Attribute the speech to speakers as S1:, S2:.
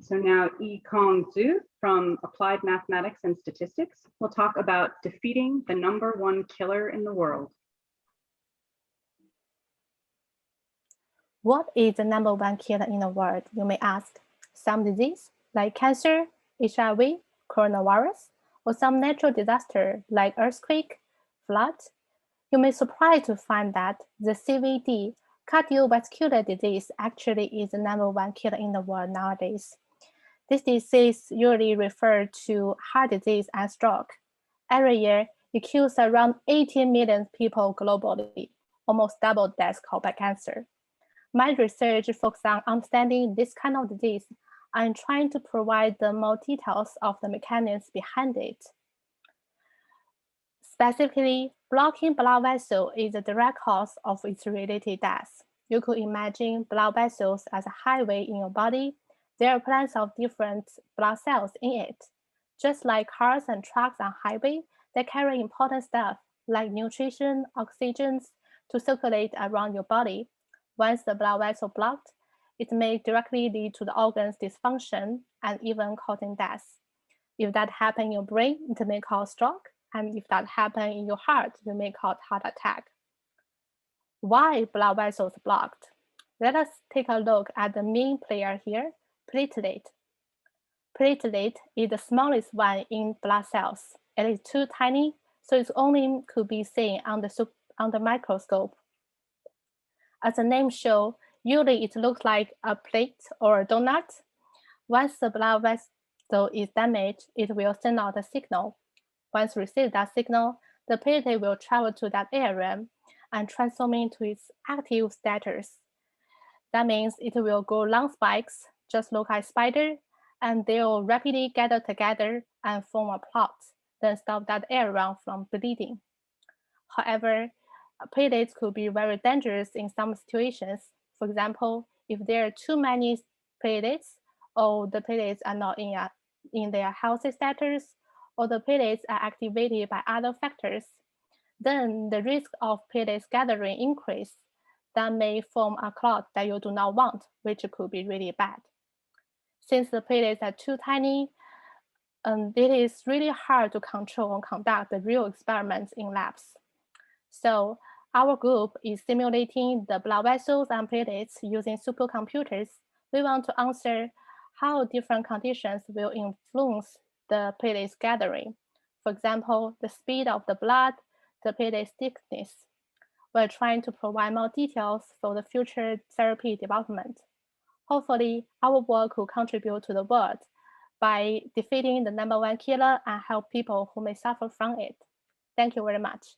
S1: So now Yicong Zhu from Applied Mathematics and Statistics will talk about defeating the #1 killer in the world.
S2: What is the #1 killer in the world, you may ask? Some disease like cancer, HIV, coronavirus, or some natural disaster like earthquake, flood? You may be surprised to find that the CVD, cardiovascular disease, actually is the #1 killer in the world nowadays. This disease usually refers to heart disease and stroke. Every year, it kills around 18 million people globally, almost double deaths caused by cancer. My research focuses on understanding this kind of disease and trying to provide the more details of the mechanisms behind it. Specifically, blocking blood vessels is a direct cause of its related death. You could imagine blood vessels as a highway in your body. There are plenty of different blood cells in it. Just like cars and trucks on highway, they carry important stuff like nutrition, oxygen to circulate around your body. Once the blood vessel blocked, it may directly lead to the organ's dysfunction and even causing death. If that happens in your brain, it may cause stroke, and if that happens in your heart, it may cause heart attack. Why blood vessels blocked? Let us take a look at the main player here, platelet. Platelet is the smallest one in blood cells. It is too tiny, so it only could be seen on the microscope. As the name shows, usually it looks like a plate or a donut. Once the blood vessel is damaged, it will send out a signal. Once receive that signal, the platelet will travel to that area and transform into its active status. That means it will grow long spikes, just look like a spider, and they will rapidly gather together and form a plot, then stop that area from bleeding. However, platelets could be very dangerous in some situations. For example, if there are too many platelets, or the platelets are not in their healthy status, or the platelets are activated by other factors, then the risk of platelets gathering increase. That may form a clot that you do not want, which could be really bad. Since the platelets are too tiny, it is really hard to control and conduct the real experiments in labs. So our group is simulating the blood vessels and platelets using supercomputers. We want to answer how different conditions will influence the platelets gathering. For example, the speed of the blood, the platelet thickness. We're trying to provide more details for the future therapy development. Hopefully, our work will contribute to the world by defeating the #1 killer and help people who may suffer from it. Thank you very much.